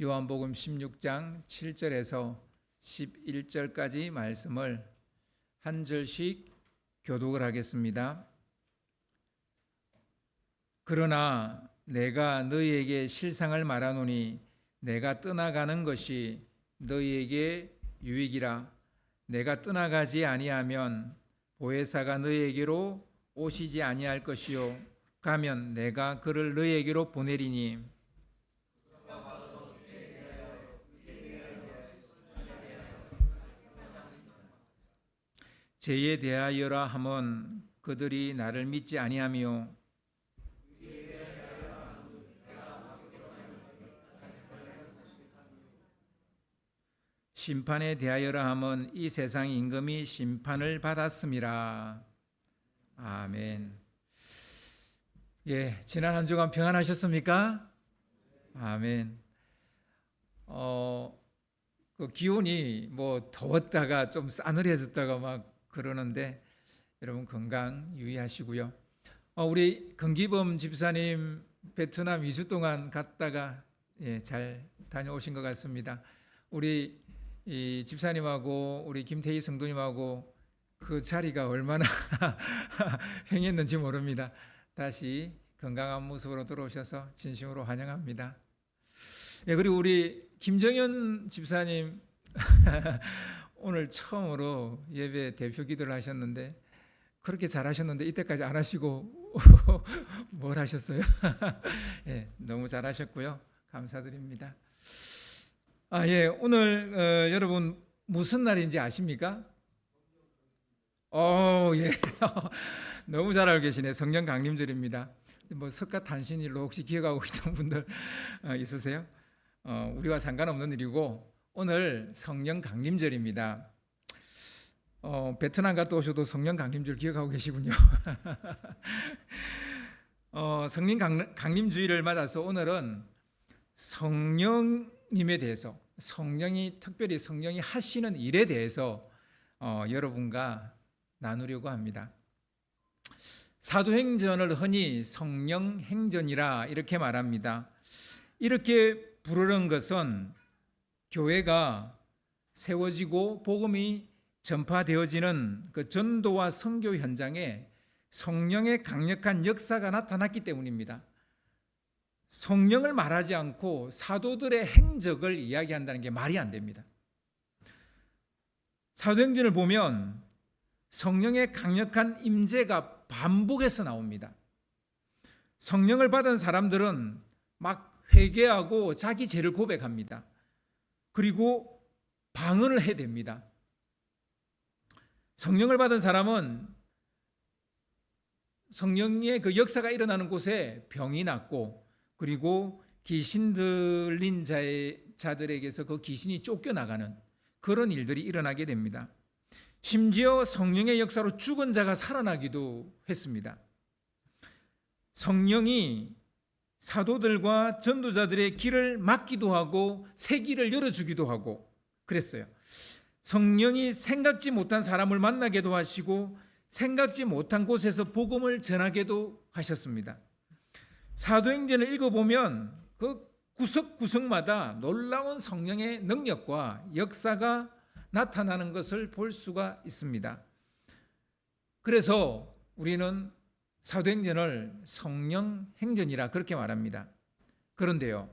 요한복음 16장 7절에서 11절까지 말씀을 한 절씩 교독을 하겠습니다. 그러나 내가 너희에게 실상을 말하노니 내가 떠나가는 것이 너희에게 유익이라. 내가 떠나가지 아니하면 보혜사가 너희에게로 오시지 아니할 것이요 가면 내가 그를 너희에게로 보내리니 죄에 대하여라 함은 그들이 나를 믿지 아니하며 심판에 대하여라 함은 이 세상 임금이 심판을 받았음이라. 아멘. 지난 한 주간 평안하셨습니까? 아멘. 그 기온이 더웠다가 좀 싸늘해졌다가 막 그러는데 여러분 건강 유의하시고요. 우리 건기범 집사님 베트남 2주 동안 갔다가 잘 다녀오신 것 같습니다. 우리 이 집사님하고 우리 김태희 성도님하고 그 자리가 얼마나 행했는지 모릅니다. 다시 건강한 모습으로 들어오셔서 진심으로 환영합니다. 그리고 우리 김정현 집사님 오늘 처음으로 예배 대표 기도를 하셨는데 그렇게 잘하셨는데 이때까지 안 하시고 뭘 하셨어요? 너무 잘하셨고요. 감사드립니다. 오늘 여러분 무슨 날인지 아십니까? 너무 잘 알고 계시네. 성령 강림절입니다. 석가탄신일로 혹시 기억하고 있던 분들 있으세요? 우리와 상관없는 일이고 오늘 성령 강림절입니다. 베트남 갔다 오셔도 성령 강림절 기억하고 계시군요. 성령 강림주의를 맞아서 오늘은 성령님에 대해서 특별히 성령이 하시는 일에 대해서 여러분과 나누려고 합니다. 사도행전을 흔히 성령행전이라 이렇게 말합니다. 이렇게 부르는 것은 교회가 세워지고 복음이 전파되어지는 그 전도와 선교 현장에 성령의 강력한 역사가 나타났기 때문입니다. 성령을 말하지 않고 사도들의 행적을 이야기한다는 게 말이 안 됩니다. 사도행전을 보면 성령의 강력한 임재가 반복해서 나옵니다. 성령을 받은 사람들은 막 회개하고 자기 죄를 고백합니다. 그리고 방언을 해댑니다. 성령을 받은 사람은 성령의 그 역사가 일어나는 곳에 병이 낫고 그리고 귀신 들린 자들에게서 그 귀신이 쫓겨나가는 그런 일들이 일어나게 됩니다. 심지어 성령의 역사로 죽은 자가 살아나기도 했습니다. 성령이 사도들과 전도자들의 길을 막기도 하고 새 길을 열어주기도 하고 그랬어요. 성령이 생각지 못한 사람을 만나게도 하시고 생각지 못한 곳에서 복음을 전하게도 하셨습니다. 사도행전을 읽어보면 그 구석구석마다 놀라운 성령의 능력과 역사가 나타나는 것을 볼 수가 있습니다. 그래서 우리는 사도행전을 성령행전이라 그렇게 말합니다. 그런데요,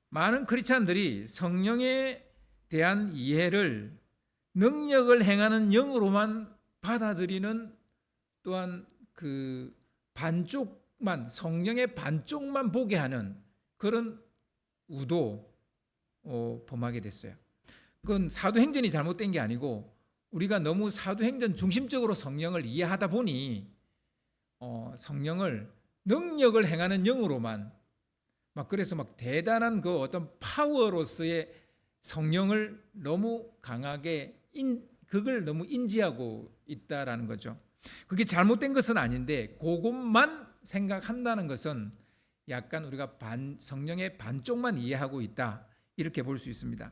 많은 크리스찬들이 성령에 대한 이해를 능력을 행하는 영으로만 받아들이는 또한 그 성령의 반쪽만 보게 하는 그런 우도 범하게 됐어요. 그건 사도행전이 잘못된 게 아니고 우리가 너무 사도행전 중심적으로 성령을 이해하다 보니 성령을 능력을 행하는 영으로만 그래서 대단한 그 어떤 파워로서의 성령을 너무 강하게 그걸 너무 인지하고 있다라는 거죠. 그게 잘못된 것은 아닌데 그것만 생각한다는 것은 약간 우리가 성령의 반쪽만 이해하고 있다 이렇게 볼 수 있습니다.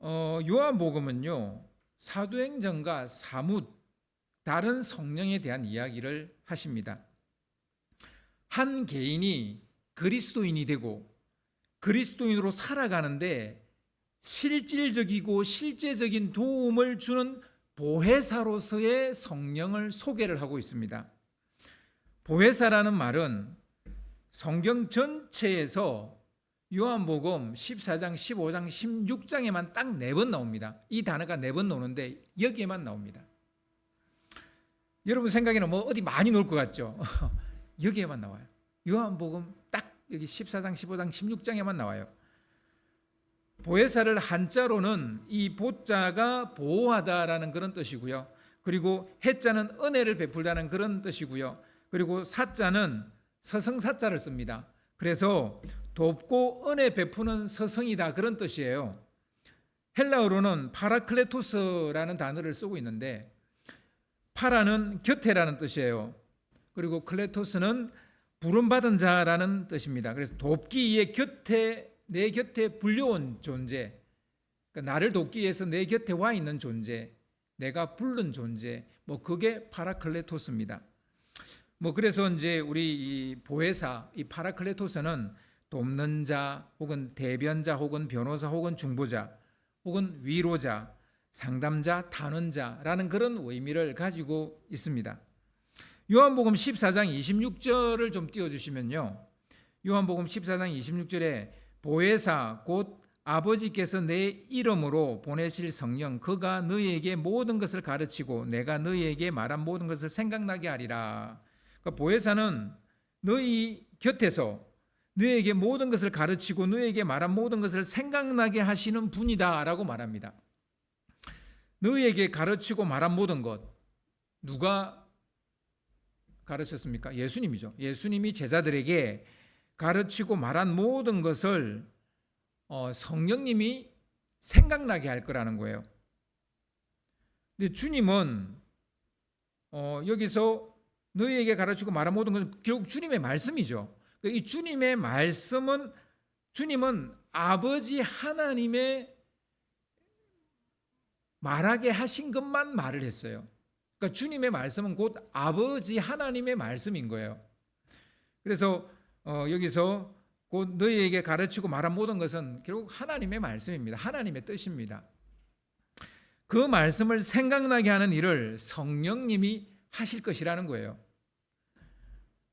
요한복음은요 사도행전과 사뭇 다른 성령에 대한 이야기를 하십니다. 한 개인이 그리스도인이 되고 그리스도인으로 살아가는데 실질적이고 실제적인 도움을 주는 보혜사로서의 성령을 소개를 하고 있습니다. 보혜사라는 말은 성경 전체에서 요한복음 14장, 15장, 16장에만 딱 4번 나옵니다. 이 단어가 4번 나오는데 여기에만 나옵니다. 여러분 생각에는 뭐 어디 많이 나올 것 같죠? 여기에만 나와요. 요한복음 딱 여기 14장, 15장, 16장에만 나와요. 보혜사를 한자로는 이 보자가 보호하다라는 그런 뜻이고요. 그리고 해자는 은혜를 베풀다는 그런 뜻이고요. 그리고 사자는 서성사자를 씁니다. 그래서 돕고 은혜 베푸는 서성이다 그런 뜻이에요. 헬라어로는 파라클레토스라는 단어를 쓰고 있는데 파라는 곁에라는 뜻이에요. 그리고 클레토스는 부름받은 자라는 뜻입니다. 그래서 돕기 위해 내 곁에 불려온 존재, 그러니까 나를 돕기 위해서 내 곁에 와 있는 존재, 내가 부른 존재, 뭐 그게 파라클레토스입니다. 뭐 그래서 이제 우리 이 보혜사, 이 파라클레토스는 돕는 자, 혹은 대변자, 혹은 변호사, 혹은 중보자, 혹은 위로자, 상담자, 단원자라는 그런 의미를 가지고 있습니다. 요한복음 14장 26절을 좀 띄워주시면요. 요한복음 14장 26절에 보혜사 곧 아버지께서 내 이름으로 보내실 성령 그가 너희에게 모든 것을 가르치고 내가 너희에게 말한 모든 것을 생각나게 하리라. 그러니까 보혜사는 너희 곁에서 너희에게 모든 것을 가르치고 너희에게 말한 모든 것을 생각나게 하시는 분이다라고 말합니다. 너희에게 가르치고 말한 모든 것, 누가 가르쳤습니까? 예수님이죠. 예수님이 제자들에게 가르치고 말한 모든 것을 성령님이 생각나게 할 거라는 거예요. 근데 주님은 여기서 너희에게 가르치고 말한 모든 것은 결국 주님의 말씀이죠. 이 주님의 말씀은 주님은 아버지 하나님의 말하게 하신 것만 말을 했어요. 그러니까 주님의 말씀은 곧 아버지 하나님의 말씀인 거예요. 그래서 여기서 곧 너희에게 가르치고 말한 모든 것은 결국 하나님의 말씀입니다. 하나님의 뜻입니다. 그 말씀을 생각나게 하는 일을 성령님이 하실 것이라는 거예요.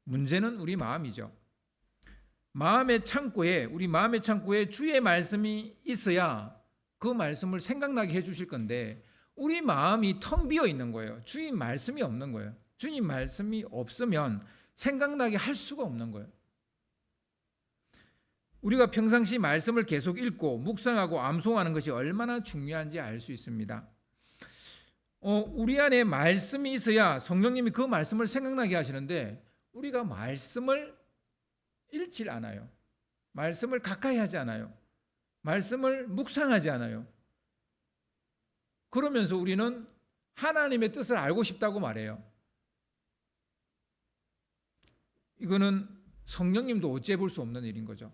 문제는 우리 마음이죠. 우리 마음의 창고에 주의 말씀이 있어야 그 말씀을 생각나게 해주실 건데 우리 마음이 텅 비어 있는 거예요. 주님 말씀이 없는 거예요. 주님 말씀이 없으면 생각나게 할 수가 없는 거예요. 우리가 평상시 말씀을 계속 읽고 묵상하고 암송하는 것이 얼마나 중요한지 알 수 있습니다. 우리 안에 말씀이 있어야 성령님이 그 말씀을 생각나게 하시는데 우리가 말씀을 읽질 않아요. 말씀을 가까이 하지 않아요. 말씀을 묵상하지 않아요. 그러면서 우리는 하나님의 뜻을 알고 싶다고 말해요. 이거는 성령님도 어찌해 볼 수 없는 일인 거죠.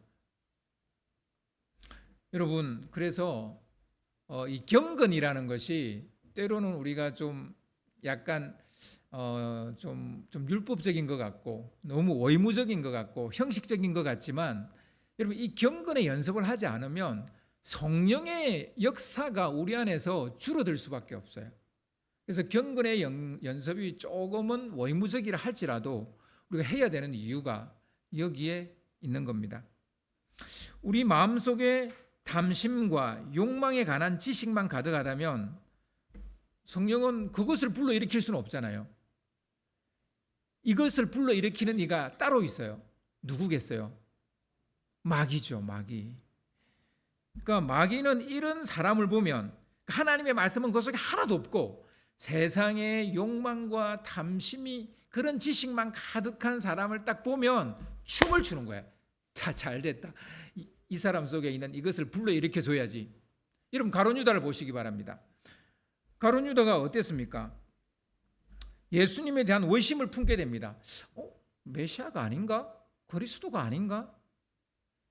여러분, 그래서 이 경건이라는 것이 때로는 우리가 좀 약간 좀 율법적인 것 같고 너무 의무적인 것 같고 형식적인 것 같지만 여러분 이 경건의 연습을 하지 않으면 성령의 역사가 우리 안에서 줄어들 수밖에 없어요. 그래서 경건의 연습이 조금은 의무적이라 할지라도 우리가 해야 되는 이유가 여기에 있는 겁니다. 우리 마음속에 탐심과 욕망에 관한 지식만 가득하다면 성령은 그것을 불러일으킬 수는 없잖아요. 이것을 불러일으키는 이가 따로 있어요. 누구겠어요? 마귀죠, 마귀. 그러니까 마귀는 이런 사람을 보면 하나님의 말씀은 그 속에 하나도 없고 세상의 욕망과 탐심이 그런 지식만 가득한 사람을 딱 보면 춤을 추는 거야. 자, 잘됐다. 이 사람 속에 있는 이것을 불러일으켜 줘야지. 여러분 가룟 유다를 보시기 바랍니다. 가룟 유다가 어땠습니까? 예수님에 대한 의심을 품게 됩니다. 메시아가 아닌가? 그리스도가 아닌가?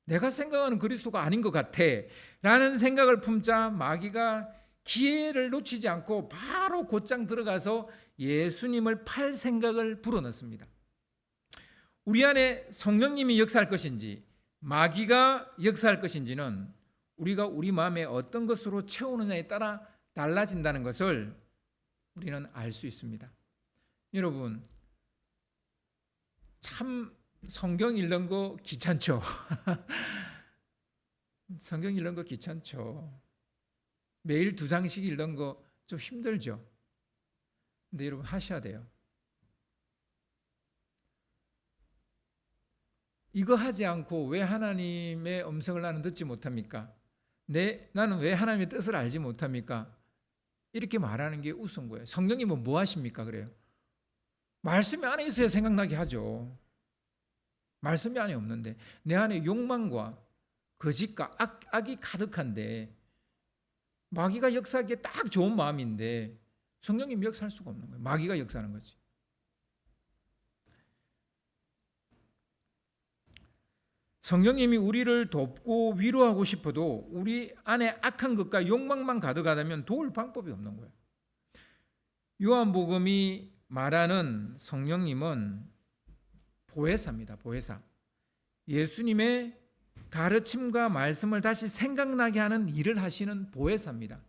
내가 생각하는 그리스도가 아닌 것 같아 라는 생각을 품자 마귀가 기회를 놓치지 않고 바로 곧장 들어가서 예수님을 팔 생각을 불어넣습니다. 우리 안에 성령님이 역사할 것인지 마귀가 역사할 것인지는 우리가 우리 마음에 어떤 것으로 채우느냐에 따라 달라진다는 것을 우리는 알 수 있습니다. 여러분, 참 성경 읽는 거 귀찮죠? 성경 읽는 거 귀찮죠. 매일 2장씩 읽는 거 좀 힘들죠. 근데 여러분 하셔야 돼요. 이거 하지 않고 왜 하나님의 음성을 나는 듣지 못합니까? 나는 왜 하나님의 뜻을 알지 못합니까? 이렇게 말하는 게 우스운 거예요. 성령님은 뭐 하십니까? 그래요. 말씀이 안에 있어야 생각나게 하죠. 말씀이 안에 없는데 내 안에 욕망과 거짓과 악이 가득한데 마귀가 역사하기에 딱 좋은 마음인데 성령님이 역사할 수가 없는 거예요. 마귀가 역사하는 거지. 성령님이 우리를 돕고 위로하고 싶어도 우리 안에 악한 것과 욕망만 가득하다면 도울 방법이 없는 거예요. 요한복음이 말하는 성령님은 보혜사입니다. 보혜사. 예수님의 가르침과 말씀을 다시 생각나게 하는 일을 하시는 보혜사입니다.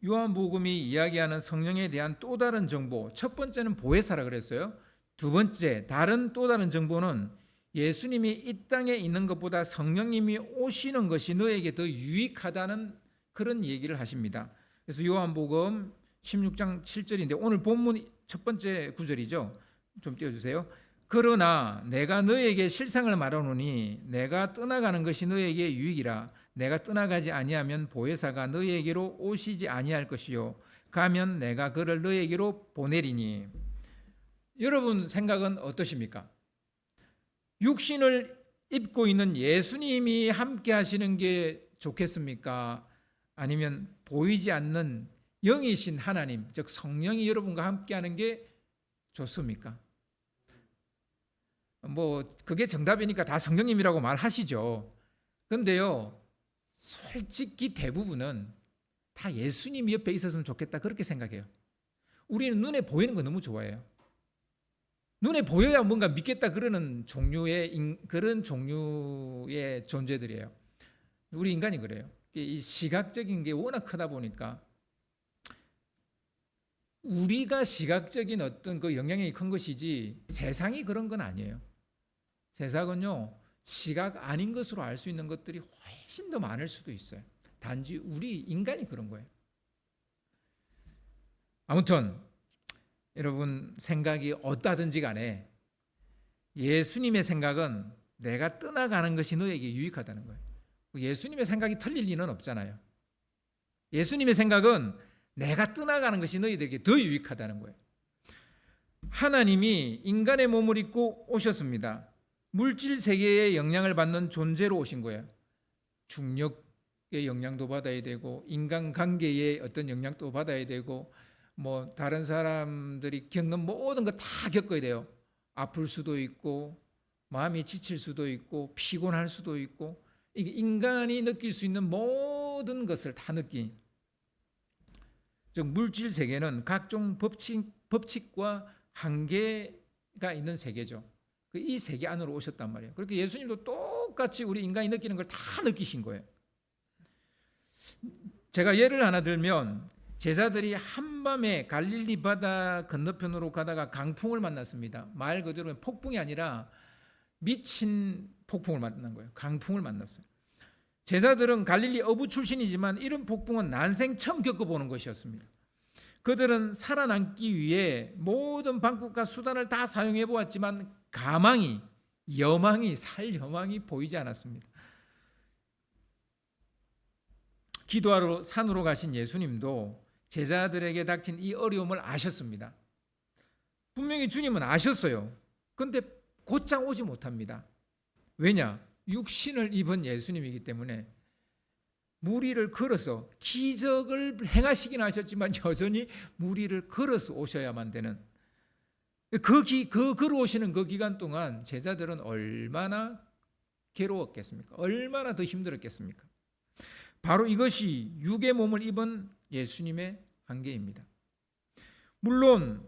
요한복음이 이야기하는 성령에 대한 또 다른 정보, 첫 번째는 보혜사라 그랬어요. 두 번째, 또 다른 정보는 예수님이 이 땅에 있는 것보다 성령님이 오시는 것이 너에게 더 유익하다는 그런 얘기를 하십니다. 그래서 요한복음 16장 7절인데 오늘 본문 첫 번째 구절이죠. 좀 띄워주세요. 그러나 내가 너에게 실상을 말하노니 내가 떠나가는 것이 너에게 유익이라. 내가 떠나가지 아니하면 보혜사가 너에게로 오시지 아니할 것이요 가면 내가 그를 너에게로 보내리니. 여러분 생각은 어떠십니까? 육신을 입고 있는 예수님이 함께 하시는 게 좋겠습니까? 아니면 보이지 않는 영이신 하나님, 즉 성령이 여러분과 함께 하는 게 좋습니까? 뭐 그게 정답이니까 다 성령님이라고 말하시죠. 그런데요, 솔직히 대부분은 다 예수님 옆에 있었으면 좋겠다 그렇게 생각해요. 우리는 눈에 보이는 거 너무 좋아해요. 눈에 보여야 뭔가 믿겠다 그런 종류의 존재들이에요. 우리 인간이 그래요. 이 시각적인 게 워낙 크다 보니까 우리가 시각적인 어떤 그 영향력이 큰 것이지 세상이 그런 건 아니에요. 세상은요, 시각 아닌 것으로 알 수 있는 것들이 훨씬 더 많을 수도 있어요. 단지 우리 인간이 그런 거예요. 아무튼 여러분 생각이 어떠하든지 간에 예수님의 생각은 내가 떠나가는 것이 너에게 유익하다는 거예요. 예수님의 생각이 틀릴 리는 없잖아요. 예수님의 생각은 내가 떠나가는 것이 너희들에게 더 유익하다는 거예요. 하나님이 인간의 몸을 입고 오셨습니다. 물질 세계의 영향을 받는 존재로 오신 거예요. 중력의 영향도 받아야 되고 인간관계의 어떤 영향도 받아야 되고 뭐 다른 사람들이 겪는 모든 거 다 겪어야 돼요. 아플 수도 있고 마음이 지칠 수도 있고 피곤할 수도 있고 이게 인간이 느낄 수 있는 모든 것을 다 느낀, 즉 물질 세계는 각종 법칙과 한계가 있는 세계죠. 이 세계 안으로 오셨단 말이에요. 그렇게 예수님도 똑같이 우리 인간이 느끼는 걸 다 느끼신 거예요. 제가 예를 하나 들면 제자들이 한밤에 갈릴리 바다 건너편으로 가다가 강풍을 만났습니다. 말 그대로 폭풍이 아니라 미친 폭풍을 만난 거예요. 강풍을 만났어요. 제자들은 갈릴리 어부 출신이지만 이런 폭풍은 난생 처음 겪어보는 것이었습니다. 그들은 살아남기 위해 모든 방법과 수단을 다 사용해 보았지만 살 여망이 보이지 않았습니다. 기도하러 산으로 가신 예수님도 제자들에게 닥친 이 어려움을 아셨습니다. 분명히 주님은 아셨어요. 그런데 곧장 오지 못합니다. 왜냐? 육신을 입은 예수님이기 때문에 무리를 걸어서 기적을 행하시긴 하셨지만 여전히 무리를 걸어서 오셔야만 되는 걸어오시는 그 기간 동안 제자들은 얼마나 괴로웠겠습니까? 얼마나 더 힘들었겠습니까? 바로 이것이 육의 몸을 입은 예수님의 한계입니다. 물론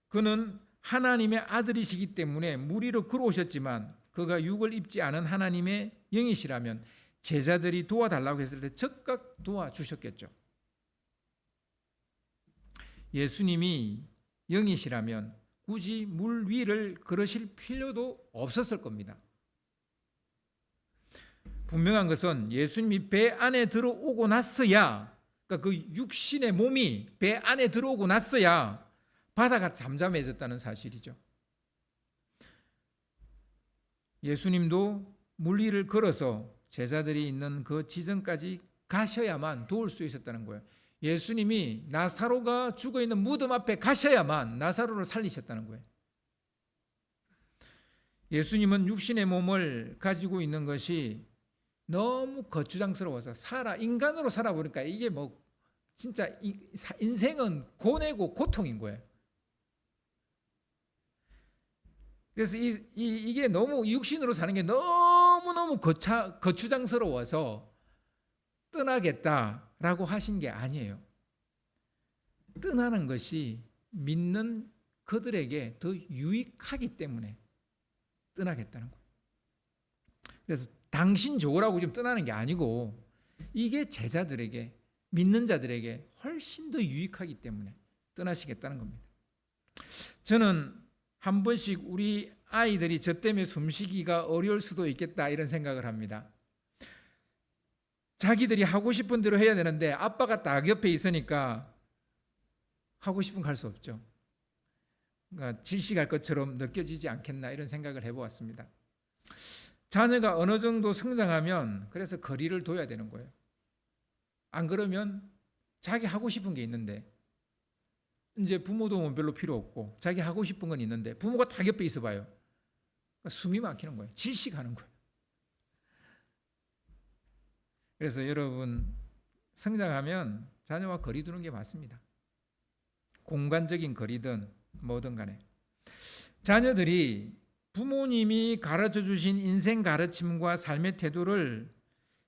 그는 하나님의 아들이시기 때문에 무리로 걸어오셨지만 그가 육을 입지 않은 하나님의 영이시라면 제자들이 도와달라고 했을 때 즉각 도와주셨겠죠. 예수님이 영이시라면 굳이 물 위를 걸으실 필요도 없었을 겁니다. 분명한 것은 예수님이 배 안에 들어오고 났어야, 그러니까 그 육신의 몸이 배 안에 들어오고 났어야 바다가 잠잠해졌다는 사실이죠. 예수님도 물 위를 걸어서 제자들이 있는 그 지점까지 가셔야만 도울 수 있었다는 거예요. 예수님이 나사로가 죽어있는 무덤 앞에 가셔야만 나사로를 살리셨다는 거예요. 예수님은 육신의 몸을 가지고 있는 것이 너무 거추장스러워서 인간으로 살아보니까 이게 뭐 진짜 인생은 고뇌고 고통인 거예요. 그래서 이게 너무 육신으로 사는 게 너무너무 거추장스러워서 떠나겠다라고 하신 게 아니에요. 떠나는 것이 믿는 그들에게 더 유익하기 때문에 떠나겠다는 거예요. 그래서 당신 좋으라고 좀 떠나는 게 아니고 이게 제자들에게, 믿는 자들에게 훨씬 더 유익하기 때문에 떠나시겠다는 겁니다. 저는 한 번씩 우리 아이들이 저 때문에 숨쉬기가 어려울 수도 있겠다 이런 생각을 합니다. 자기들이 하고 싶은 대로 해야 되는데 아빠가 딱 옆에 있으니까 하고 싶으면 갈 수 없죠. 그러니까 질식할 것처럼 느껴지지 않겠나 이런 생각을 해보았습니다. 자녀가 어느 정도 성장하면 그래서 거리를 둬야 되는 거예요. 안 그러면 자기 하고 싶은 게 있는데 이제 부모 도움은 별로 필요 없고 자기 하고 싶은 건 있는데 부모가 딱 옆에 있어 봐요. 그러니까 숨이 막히는 거예요. 질식하는 거예요. 그래서 여러분 성장하면 자녀와 거리 두는 게 맞습니다. 공간적인 거리든 뭐든 간에 자녀들이 부모님이 가르쳐 주신 인생 가르침과 삶의 태도를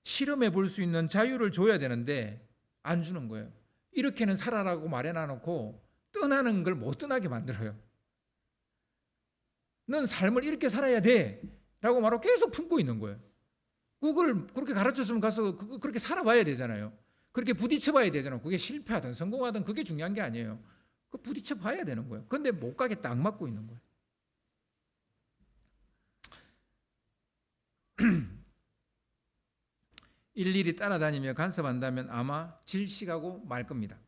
실험해 볼 수 있는 자유를 줘야 되는데 안 주는 거예요. 이렇게는 살아라고 말해놔 놓고 떠나는 걸 못 떠나게 만들어요. 넌 삶을 이렇게 살아야 돼 라고 말하고 계속 품고 있는 거예요. 그걸 그렇게 가르쳤으면 가서 그렇게 살아봐야 되잖아요. 그렇게 부딪혀봐야 되잖아요. 그게 실패하든 성공하든 그게 중요한 게 아니에요. 그 부딪혀봐야 되는 거예요. 그런데 못 가게 딱 막고 있는 거예요. 일일이 따라다니며 간섭한다면 아마 질식하고 말 겁니다.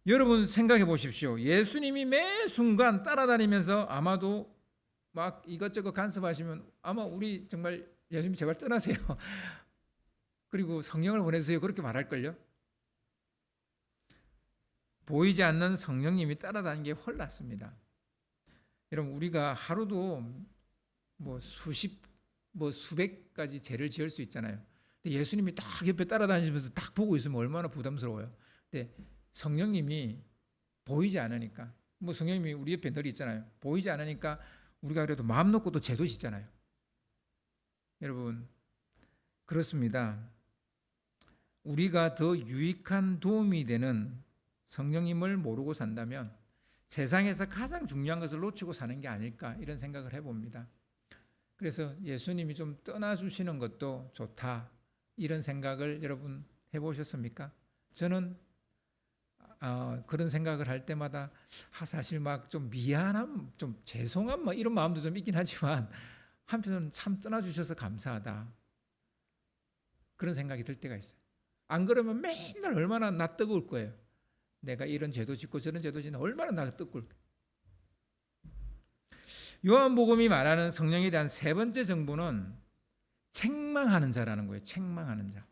여러분 생각해 보십시오. 예수님이 매 순간 따라다니면서 아마도 막 이것저것 간섭하시면 아마 우리 정말 예수님 제발 떠나세요. 그리고 성령을 보내주세요. 그렇게 말할걸요. 보이지 않는 성령님이 따라다니는 게 훨 낫습니다. 여러분 우리가 하루도 뭐 수백 가지 죄를 지을 수 있잖아요. 근데 예수님이 딱 옆에 따라다니면서 딱 보고 있으면 얼마나 부담스러워요. 근데 성령님이 보이지 않으니까, 뭐 성령님이 우리 옆에 늘 있잖아요. 보이지 않으니까 우리가 그래도 마음 놓고 또 죄도 짓잖아요. 여러분 그렇습니다. 우리가 더 유익한 도움이 되는 성령님을 모르고 산다면 세상에서 가장 중요한 것을 놓치고 사는 게 아닐까 이런 생각을 해봅니다. 그래서 예수님이 좀 떠나주시는 것도 좋다 이런 생각을 여러분 해보셨습니까? 저는 그런 생각을 할 때마다 사실 막 좀 미안함, 좀 죄송함 뭐 이런 마음도 좀 있긴 하지만 한편으로는 참 떠나주셔서 감사하다 그런 생각이 들 때가 있어요. 안 그러면 맨날 얼마나 나 뜨거울 거예요. 내가 이런 죄도 짓고 저런 죄도 짓는 얼마나 나 뜨거울 거예요. 요한복음이 말하는 성령에 대한 세 번째 정보는 책망하는 자라는 거예요. 책망하는 자.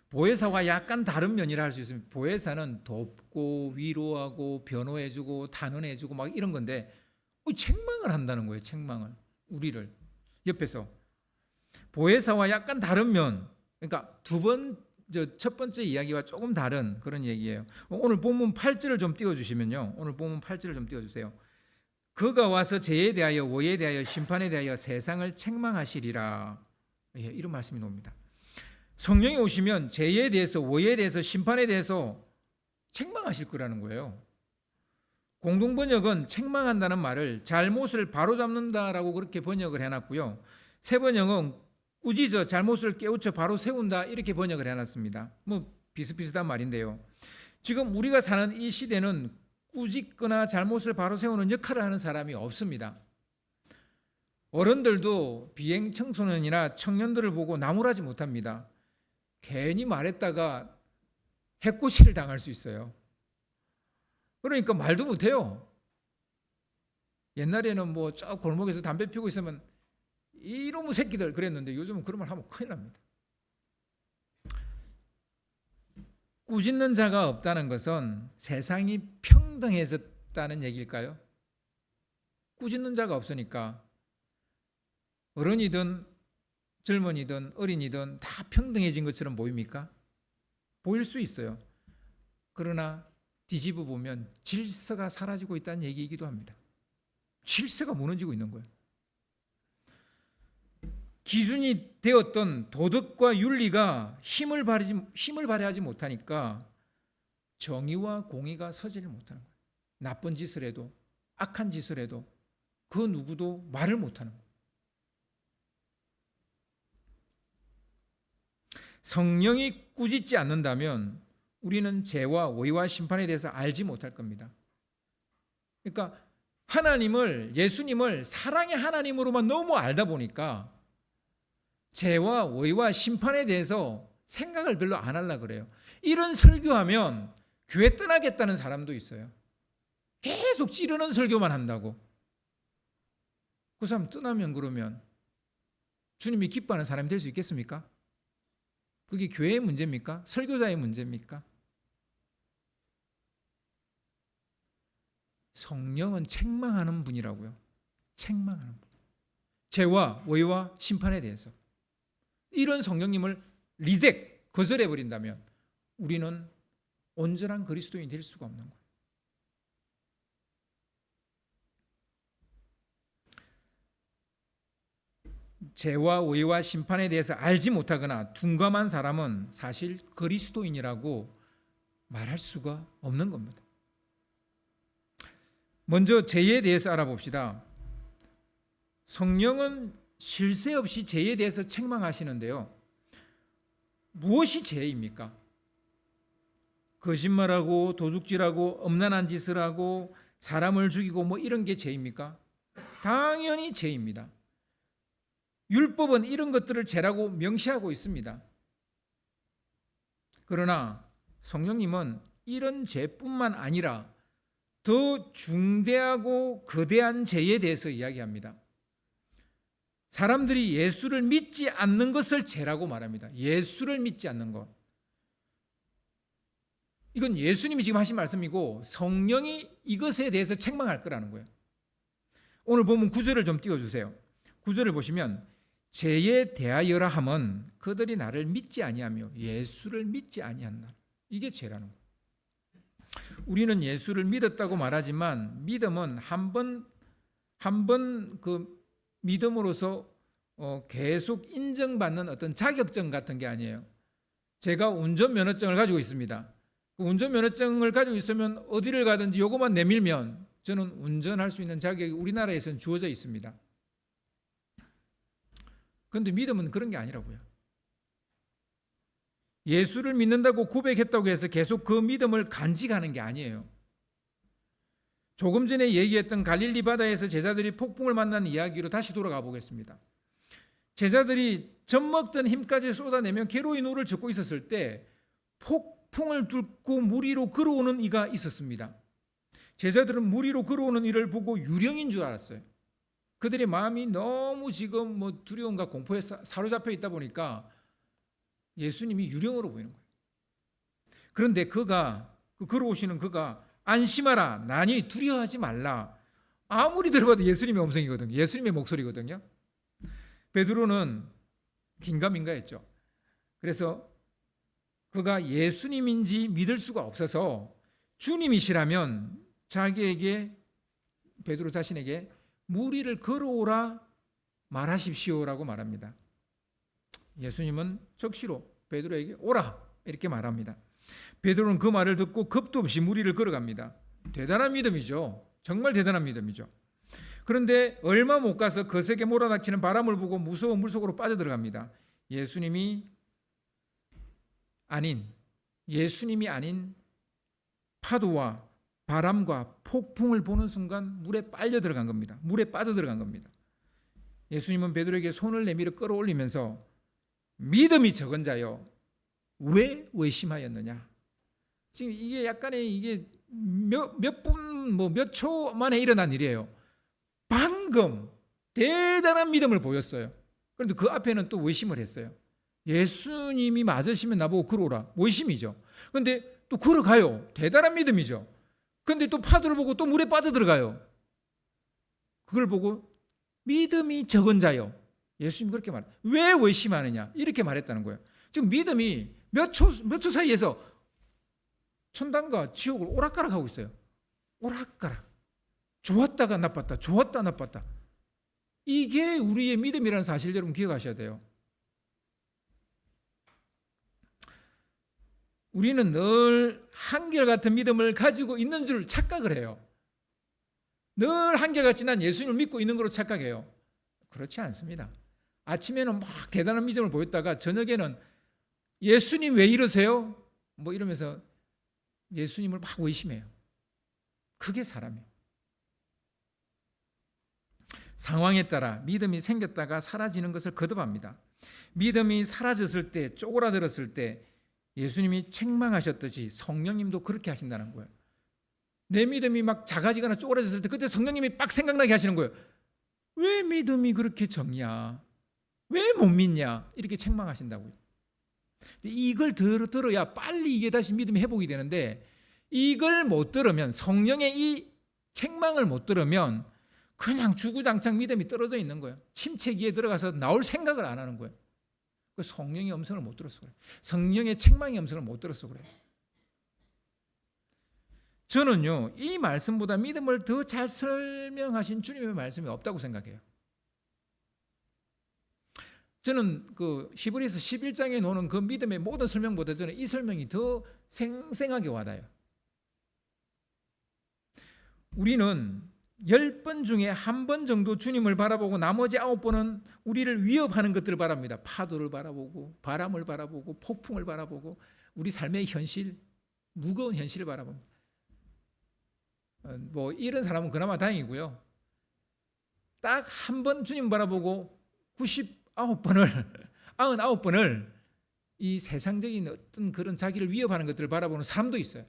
보혜사와 약간 다른 면이라 할 수 있습니다. 보혜사는 돕고 위로하고 변호해주고 단언해주고 막 이런 건데 책망을 한다는 거예요. 책망을. 우리를 옆에서. 보혜사와 약간 다른 면, 그러니까 첫 번째 이야기와 조금 다른 그런 얘기예요. 오늘 본문 8절을 좀 띄워주시면요. 오늘 본문 8절을 좀 띄워주세요. 그가 와서 죄에 대하여 워에 대하여 심판에 대하여 세상을 책망하시리라. 이런 말씀이 나옵니다. 성령이 오시면 죄에 대해서 워에 대해서 심판에 대해서 책망하실 거라는 거예요. 공동번역은 책망한다는 말을 잘못을 바로잡는다라고 그렇게 번역을 해놨고요. 새 번역은 꾸짖어 잘못을 깨우쳐 바로 세운다 이렇게 번역을 해놨습니다. 뭐 비슷비슷한 말인데요. 지금 우리가 사는 이 시대는 꾸짖거나 잘못을 바로 세우는 역할을 하는 사람이 없습니다. 어른들도 비행 청소년이나 청년들을 보고 나무라지 못합니다. 괜히 말했다가 해코지를 당할 수 있어요. 그러니까 말도 못해요. 옛날에는 뭐 저 골목에서 담배 피우고 있으면 이놈의 새끼들 그랬는데 요즘은 그런 말 하면 큰일 납니다. 꾸짖는 자가 없다는 것은 세상이 평등해졌다는 얘기일까요? 꾸짖는 자가 없으니까 어른이든 젊은이든 어린이든 다 평등해진 것처럼 보입니까? 보일 수 있어요. 그러나 뒤집어 보면 질서가 사라지고 있다는 얘기이기도 합니다. 질서가 무너지고 있는 거예요. 기준이 되었던 도덕과 윤리가 힘을 발휘하지 못하니까 정의와 공의가 서지를 못하는 거예요. 나쁜 짓을 해도 악한 짓을 해도 그 누구도 말을 못하는 거예요. 성령이 꾸짖지 않는다면 우리는 죄와 의와 심판에 대해서 알지 못할 겁니다. 그러니까 예수님을 사랑의 하나님으로만 너무 알다 보니까 죄와 의와 심판에 대해서 생각을 별로 안 하려고 그래요. 이런 설교하면 교회 떠나겠다는 사람도 있어요. 계속 찌르는 설교만 한다고. 그 사람 떠나면 그러면 주님이 기뻐하는 사람이 될 수 있겠습니까? 그게 교회의 문제입니까? 설교자의 문제입니까? 성령은 책망하는 분이라고요. 책망하는 분. 죄와 의와 심판에 대해서. 이런 성령님을 거절해버린다면 우리는 온전한 그리스도인이 될 수가 없는 거예요. 죄와 의와 심판에 대해서 알지 못하거나 둔감한 사람은 사실 그리스도인이라고 말할 수가 없는 겁니다. 먼저 죄에 대해서 알아봅시다. 성령은 쉴 새 없이 죄에 대해서 책망하시는데요. 무엇이 죄입니까? 거짓말하고 도둑질하고 엄난한 짓을 하고 사람을 죽이고 뭐 이런 게 죄입니까? 당연히 죄입니다. 율법은 이런 것들을 죄라고 명시하고 있습니다. 그러나 성령님은 이런 죄뿐만 아니라 더 중대하고 거대한 죄에 대해서 이야기합니다. 사람들이 예수를 믿지 않는 것을 죄라고 말합니다. 예수를 믿지 않는 것. 이건 예수님이 지금 하신 말씀이고 성령이 이것에 대해서 책망할 거라는 거예요. 오늘 보면 9절을 좀 띄워주세요. 9절을 보시면 죄에 대하여라 함은 그들이 나를 믿지 아니하며 예수를 믿지 아니한다. 이게 죄라는 거예요. 우리는 예수를 믿었다고 말하지만 믿음은 한 번 그 믿음으로서 계속 인정받는 어떤 자격증 같은 게 아니에요. 제가 운전면허증을 가지고 있습니다. 그 운전면허증을 가지고 있으면 어디를 가든지 요거만 내밀면 저는 운전할 수 있는 자격이 우리나라에서는 주어져 있습니다. 그런데 믿음은 그런 게 아니라고요. 예수를 믿는다고 고백했다고 해서 계속 그 믿음을 간직하는 게 아니에요. 조금 전에 얘기했던 갈릴리 바다에서 제자들이 폭풍을 만난 이야기로 다시 돌아가 보겠습니다. 제자들이 젖먹던 힘까지 쏟아내며 괴로이 노를 젓고 있었을 때 폭풍을 뚫고 물 위로 걸어오는 이가 있었습니다. 제자들은 물 위로 걸어오는 이를 보고 유령인 줄 알았어요. 그들의 마음이 너무 지금 두려움과 공포에 사로잡혀 있다 보니까 예수님이 유령으로 보이는 거예요. 그런데 걸어오시는 그가 안심하라, 나니 두려워하지 말라. 아무리 들어봐도 예수님의 음성이거든요. 예수님의 목소리거든요. 베드로는 긴가민가했죠. 그래서 그가 예수님인지 믿을 수가 없어서 주님이시라면 자기에게 베드로 자신에게 물 위를 걸어오라 말하십시오라고 말합니다. 예수님은 적시로 베드로에게 오라 이렇게 말합니다. 베드로는 그 말을 듣고 겁도 없이 물 위를 걸어갑니다. 대단한 믿음이죠. 정말 대단한 믿음이죠. 그런데 얼마 못 가서 거세게 몰아닥치는 바람을 보고 무서운 물속으로 빠져들어갑니다. 예수님이 아닌 파도와 바람과 폭풍을 보는 순간 물에 빨려 들어간 겁니다. 물에 빠져 들어간 겁니다. 예수님은 베드로에게 손을 내밀어 끌어올리면서 믿음이 적은 자여 왜 의심하였느냐. 지금 이게 약간의 이게 몇 분 몇 초 만에 일어난 일이에요. 방금 대단한 믿음을 보였어요. 그런데 그 앞에는 또 의심을 했어요. 예수님이 맞으시면 나보고 걸어오라. 의심이죠. 그런데 또 걸어가요. 대단한 믿음이죠. 그런데 또 파도를 보고 또 물에 빠져들어가요. 그걸 보고 믿음이 적은 자요. 예수님이 그렇게 말해요. 왜 의심하느냐 이렇게 말했다는 거예요. 지금 믿음이 몇 초 사이에서 천당과 지옥을 오락가락하고 있어요. 오락가락. 좋았다가 나빴다. 좋았다 나빴다. 이게 우리의 믿음이라는 사실 여러분 기억하셔야 돼요. 우리는 늘 한결같은 믿음을 가지고 있는 줄 착각을 해요. 늘 한결같이 난 예수님을 믿고 있는 걸로 착각해요. 그렇지 않습니다. 아침에는 막 대단한 믿음을 보였다가 저녁에는 예수님 왜 이러세요? 뭐 이러면서 예수님을 막 의심해요. 그게 사람이에요. 상황에 따라 믿음이 생겼다가 사라지는 것을 거듭합니다. 믿음이 사라졌을 때, 쪼그라들었을 때 예수님이 책망하셨듯이 성령님도 그렇게 하신다는 거예요. 내 믿음이 막 작아지거나 쪼그라졌을 때 그때 성령님이 빡 생각나게 하시는 거예요. 왜 믿음이 그렇게 적냐? 왜 못 믿냐? 이렇게 책망하신다고요. 이걸 들어야 빨리 이게 다시 믿음이 회복이 되는데 이걸 못 들으면 성령의 이 책망을 못 들으면 그냥 주구장창 믿음이 떨어져 있는 거예요. 침체기에 들어가서 나올 생각을 안 하는 거예요. 그 성령의 음성을 못 들어서 그래요. 성령의 책망의 음성을 못 들어서 그래요. 저는요 이 말씀보다 믿음을 더 잘 설명하신 주님의 말씀이 없다고 생각해요. 저는 그 히브리서 11장에 나오는 그 믿음의 모든 설명보다 저는 이 설명이 더 생생하게 와닿아요. 우리는 10번 중에 1번 정도 주님을 바라보고 나머지 9번은 우리를 위협하는 것들을 바랍니다. 파도를 바라보고 바람을 바라보고 폭풍을 바라보고 우리 삶의 현실, 무거운 현실을 바라봅니다. 뭐 이런 사람은 그나마 다행이고요. 딱 한 번 주님 바라보고 99번을 이 세상적인 어떤 그런 자기를 위협하는 것들을 바라보는 사람도 있어요.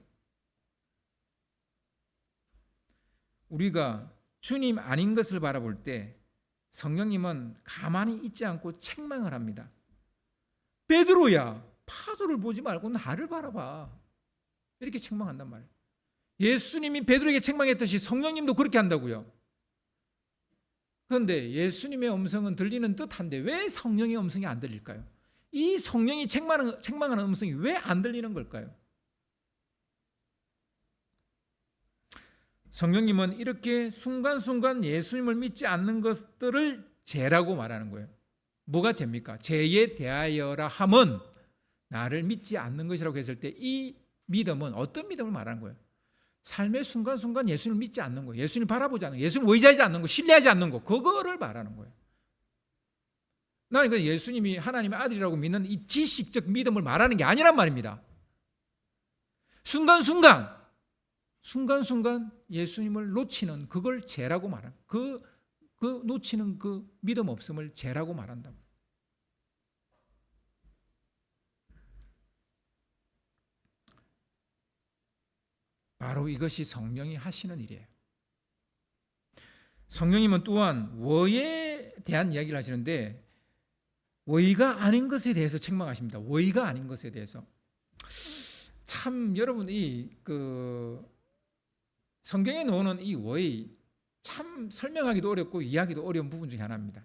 우리가 주님 아닌 것을 바라볼 때 성령님은 가만히 있지 않고 책망을 합니다. 베드로야, 파도를 보지 말고 나를 바라봐. 이렇게 책망한단 말이에요. 예수님이 베드로에게 책망했듯이 성령님도 그렇게 한다고요. 그런데 예수님의 음성은 들리는 듯한데 왜 성령의 음성이 안 들릴까요? 이 성령이 책망하는 음성이 왜 안 들리는 걸까요? 성령님은 이렇게 순간순간 예수님을 믿지 않는 것들을 죄라고 말하는 거예요. 뭐가 죄입니까? 죄에 대하여라 함은 나를 믿지 않는 것이라고 했을 때 이 믿음은 어떤 믿음을 말하는 거예요? 삶의 순간순간 예수님을 믿지 않는 거예요. 예수님 바라보지 않는 거, 예수님 의지하지 않는 거, 신뢰하지 않는 거, 그거를 말하는 거예요. 나는 그 예수님이 하나님의 아들이라고 믿는 이 지식적 믿음을 말하는 게 아니란 말입니다. 순간순간 예수님을 놓치는 그걸 죄라고 말하는 그 놓치는 그 믿음 없음을 죄라고 말한다. 바로 이것이 성령이 하시는 일이에요. 성령님은 또한 워에 대한 이야기를 하시는데 워의가 아닌 것에 대해서 책망하십니다. 워의가 아닌 것에 대해서. 참 여러분 그 성경에 나오는 이 워의 참 설명하기도 어렵고 이해하기도 어려운 부분 중에 하나입니다.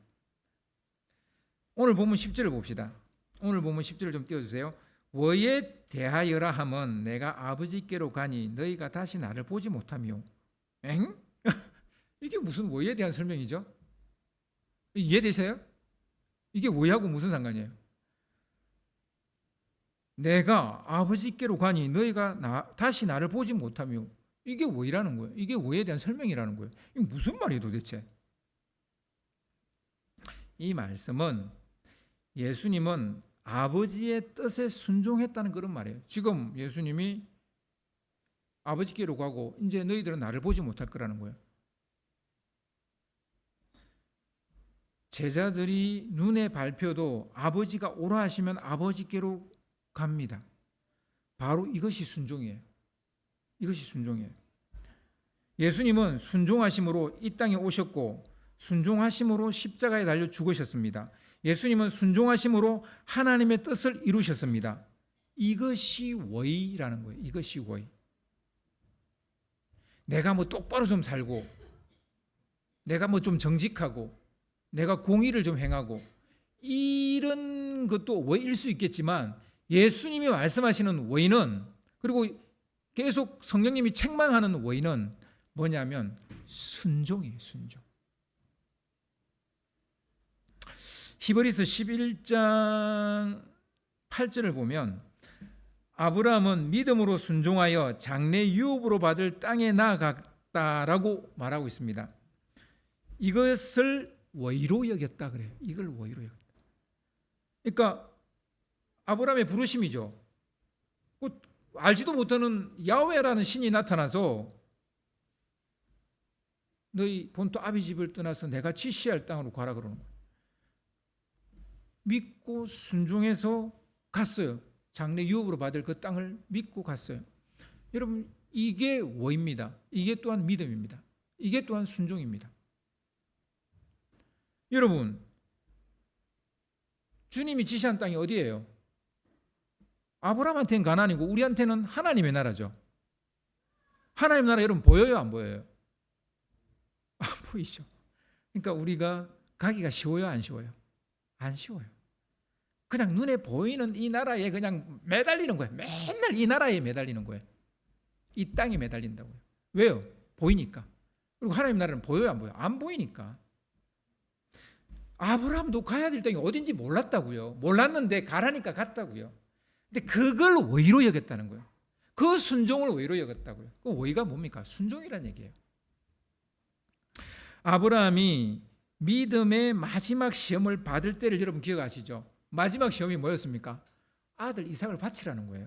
오늘 본문 10절을 봅시다. 오늘 본문 10절을 좀 띄워주세요. 워에 대하여라 함은 내가 아버지께로 가니 너희가 다시 나를 보지 못하며. 엥? 이게 무슨 워에 대한 설명이죠? 이해되세요? 이게 워하고 무슨 상관이에요? 내가 아버지께로 가니 너희가 다시 나를 보지 못하며. 이게 왜라는 거예요. 이게 왜에 대한 설명이라는 거예요. 이게 무슨 말이에요 도대체? 이 말씀은 예수님은 아버지의 뜻에 순종했다는 그런 말이에요. 지금 예수님이 아버지께로 가고 이제 너희들은 나를 보지 못할 거라는 거예요. 제자들이 눈에 밟혀도 아버지가 오라 하시면 아버지께로 갑니다. 바로 이것이 순종이에요. 이것이 순종이에요. 예수님은 순종하심으로 이 땅에 오셨고 순종하심으로 십자가에 달려 죽으셨습니다. 예수님은 순종하심으로 하나님의 뜻을 이루셨습니다. 이것이 원이라는 거예요. 이것이 원. 내가 뭐 똑바로 좀 살고, 내가 뭐 좀 정직하고, 내가 공의를 좀 행하고, 이런 것도 원일 수 있겠지만 예수님이 말씀하시는 원인은, 그리고 계속 성령님이 책망하는 원인은 뭐냐면 순종이에요. 순종. 히브리서 11장 8절을 보면 아브라함은 믿음으로 순종하여 장래 유업으로 받을 땅에 나아갔다라고 말하고 있습니다. 이것을 의로 여겼다 그래요. 이걸 의로 여겼다. 그러니까 아브라함의 부르심이죠. 알지도 못하는 야훼라는 신이 나타나서 너희 본토 아비 집을 떠나서 내가 지시할 땅으로 가라 그러는 거예요. 믿고 순종해서 갔어요. 장래 유업으로 받을 그 땅을 믿고 갔어요. 여러분, 이게 원입니다. 이게 또한 믿음입니다. 이게 또한 순종입니다. 여러분, 주님이 지시한 땅이 어디예요? 아브라함한테는 가나안이고 우리한테는 하나님의 나라죠. 하나님의 나라 여러분 보여요? 안 보여요? 안 보이죠. 그러니까 우리가 가기가 쉬워요? 안 쉬워요? 안 쉬워요. 그냥 눈에 보이는 이 나라에 그냥 매달리는 거예요. 맨날 이 나라에 매달리는 거예요. 이 땅에 매달린다고요. 왜요? 보이니까. 그리고 하나님 나라는 보여요? 안 보여요? 안 보이니까. 아브라함도 가야 될 땅이 어딘지 몰랐다고요. 몰랐는데 가라니까 갔다고요. 근데 그걸 의로 여겼다는 거예요. 그 순종을 의로 여겼다고요. 그 의가 뭡니까? 순종이라는 얘기예요. 아브라함이 믿음의 마지막 시험을 받을 때를 여러분 기억하시죠? 마지막 시험이 뭐였습니까? 아들 이삭을 바치라는 거예요.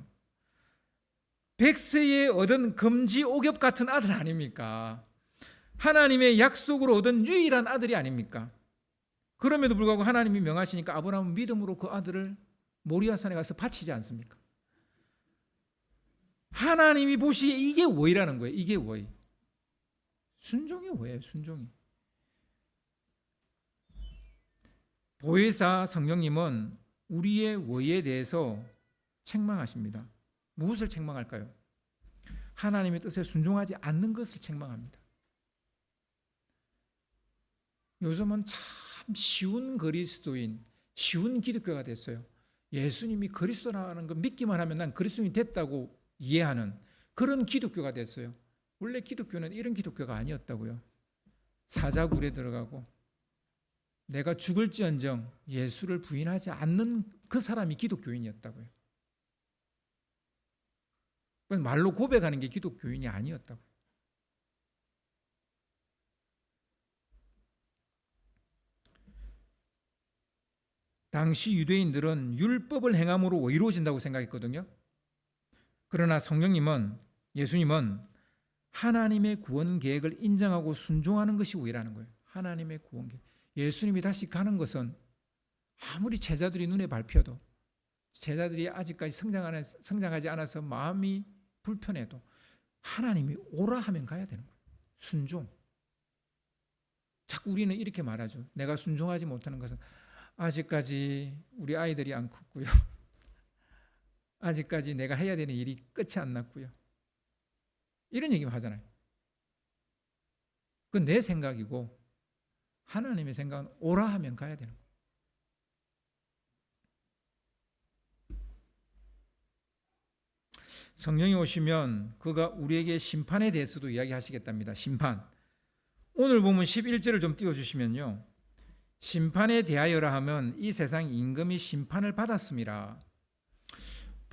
100세에 얻은 금지 오겹 같은 아들 아닙니까? 하나님의 약속으로 얻은 유일한 아들이 아닙니까? 그럼에도 불구하고 하나님이 명하시니까 아브라함은 믿음으로 그 아들을 모리아산에 가서 바치지 않습니까? 하나님이 보시기에 이게 뭐이라는 거예요. 이게 뭐이. 순종이 뭐예요? 순종이. 보혜사 성령님은 우리의 의에 대해서 책망하십니다. 무엇을 책망할까요? 하나님의 뜻에 순종하지 않는 것을 책망합니다. 요즘은 참 쉬운 그리스도인, 쉬운 기독교가 됐어요. 예수님이 그리스도라는 거 믿기만 하면 난 그리스도인이 됐다고 이해하는 그런 기독교가 됐어요. 원래 기독교는 이런 기독교가 아니었다고요. 사자굴에 들어가고 내가 죽을지언정 예수를 부인하지 않는 그 사람이 기독교인이었다고요. 그건 말로 고백하는 게 기독교인이 아니었다고요. 당시 유대인들은 율법을 행함으로 의로워진다고 생각했거든요. 그러나 성령님은, 예수님은 하나님의 구원 계획을 인정하고 순종하는 것이 의라는 거예요. 하나님의 구원 계획. 예수님이 다시 가는 것은 아무리 제자들이 눈에 밟혀도, 제자들이 아직까지 성장하지 않아서 마음이 불편해도 하나님이 오라 하면 가야 되는 거예요. 순종. 자꾸 우리는 이렇게 말하죠. 내가 순종하지 못하는 것은 아직까지 우리 아이들이 안 컸고요. 아직까지 내가 해야 되는 일이 끝이 안 났고요. 이런 얘기만 하잖아요. 그건 내 생각이고 하나님의 생각은 오라 하면 가야 되는 거예요. 성령이 오시면 그가 우리에게 심판에 대해서도 이야기하시겠답니다. 심판. 오늘 보면 11절을 좀 띄워주시면요. 심판에 대하여라 하면 이 세상 임금이 심판을 받았음이라.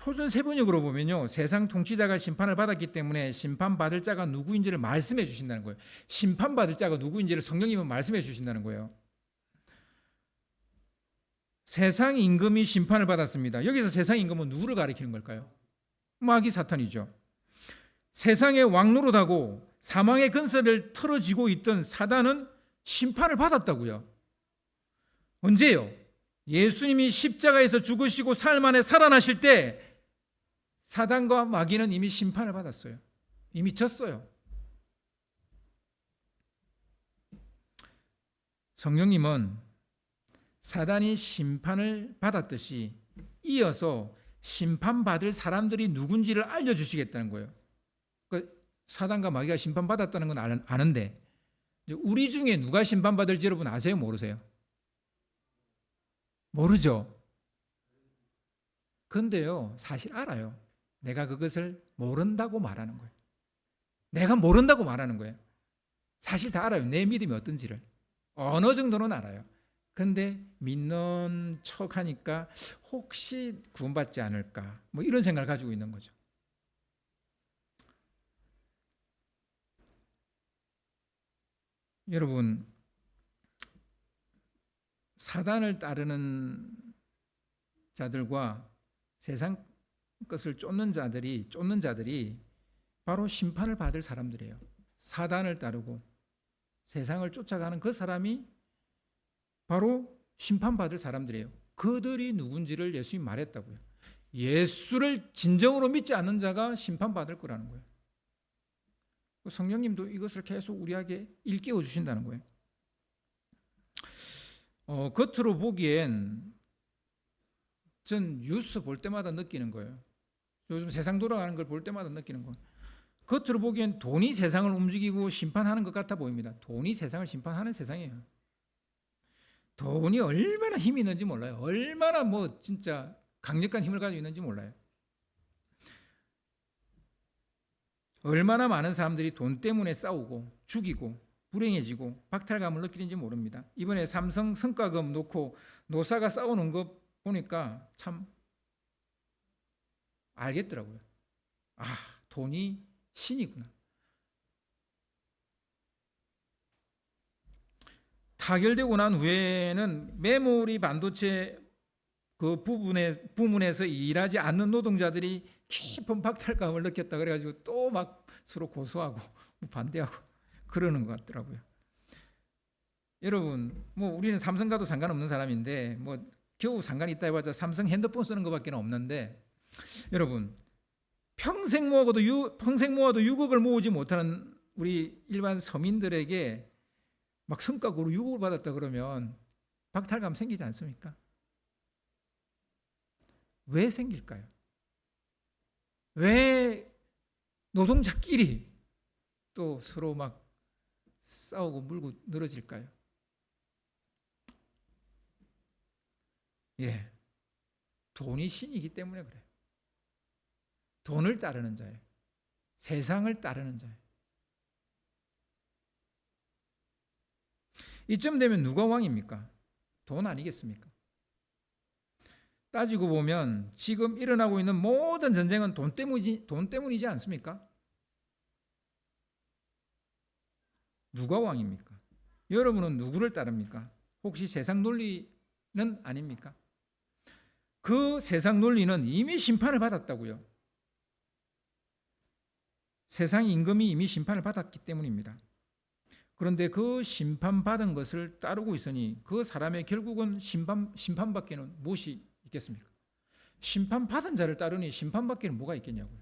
표준 세번역으로 보면요, 세상 통치자가 심판을 받았기 때문에 심판받을 자가 누구인지를 말씀해 주신다는 거예요. 심판받을 자가 누구인지를 성령님은 말씀해 주신다는 거예요. 세상 임금이 심판을 받았습니다. 여기서 세상 임금은 누구를 가리키는 걸까요? 마귀 사탄이죠. 세상의 왕노릇하고 사망의 근세를 틀어지고 있던 사단은 심판을 받았다고요. 언제요? 예수님이 십자가에서 죽으시고 사흘 만에 살아나실 때 사단과 마귀는 이미 심판을 받았어요. 이미 졌어요. 성령님은 사단이 심판을 받았듯이 이어서 심판받을 사람들이 누군지를 알려주시겠다는 거예요. 그러니까 사단과 마귀가 심판받았다는 건 아는데 우리 중에 누가 심판받을지 여러분 아세요? 모르세요? 모르죠. 근데요, 사실 알아요. 내가 그것을 모른다고 말하는 거예요. 내가 모른다고 말하는 거예요. 사실 다 알아요. 내 믿음이 어떤지를. 어느 정도는 알아요. 근데 믿는 척하니까 혹시 구원받지 않을까 뭐 이런 생각을 가지고 있는 거죠. 여러분, 사단을 따르는 자들과 세상 것을 쫓는 자들이 바로 심판을 받을 사람들이에요. 사단을 따르고 세상을 쫓아가는 그 사람이 바로 심판받을 사람들이에요. 그들이 누군지를 예수님이 말했다고요. 예수를 진정으로 믿지 않는 자가 심판받을 거라는 거예요. 성령님도 이것을 계속 우리에게 일깨워 주신다는 거예요. 겉으로 보기엔 전 뉴스 볼 때마다 느끼는 거예요. 요즘 세상 돌아가는 걸 볼 때마다 느끼는 거예요. 겉으로 보기엔 돈이 세상을 움직이고 심판하는 것 같아 보입니다. 돈이 세상을 심판하는 세상이에요. 돈이 얼마나 힘이 있는지 몰라요. 얼마나 진짜 강력한 힘을 가지고 있는지 몰라요. 얼마나 많은 사람들이 돈 때문에 싸우고 죽이고 불행해지고 박탈감을 느끼는지 모릅니다. 이번에 삼성 성과금 놓고 노사가 싸우는 거 보니까 참 알겠더라고요. 아, 돈이 신이구나. 타결되고 난 후에는 메모리 반도체 그 부문에서 일하지 않는 노동자들이 깊은 박탈감을 느꼈다 그래가지고 또 막 서로 고소하고 반대하고 그러는 것 같더라고요. 여러분, 우리는 삼성과도 상관없는 사람인데 겨우 상관이 있다 해봤자 삼성 핸드폰 쓰는 것밖에 없는데, 여러분, 평생 모아도 6억을 모으지 못하는 우리 일반 서민들에게 막 성과급으로 6억을 받았다 그러면 박탈감 생기지 않습니까? 왜 생길까요? 왜 노동자끼리 또 서로 막 싸우고 물고 늘어질까요? 돈이 신이기 때문에 그래요. 돈을 따르는 자예요. 세상을 따르는 자예요. 이쯤 되면 누가 왕입니까? 돈 아니겠습니까? 따지고 보면 지금 일어나고 있는 모든 전쟁은 돈 때문이지 않습니까? 누가 왕입니까? 여러분은 누구를 따릅니까? 혹시 세상 논리는 아닙니까? 그 세상 논리는 이미 심판을 받았다고요. 세상 임금이 이미 심판을 받았기 때문입니다. 그런데 그 심판받은 것을 따르고 있으니 그 사람의 결국은 심판밖에는 무엇이 있겠습니까? 심판받은 자를 따르니 심판밖에는 뭐가 있겠냐고요.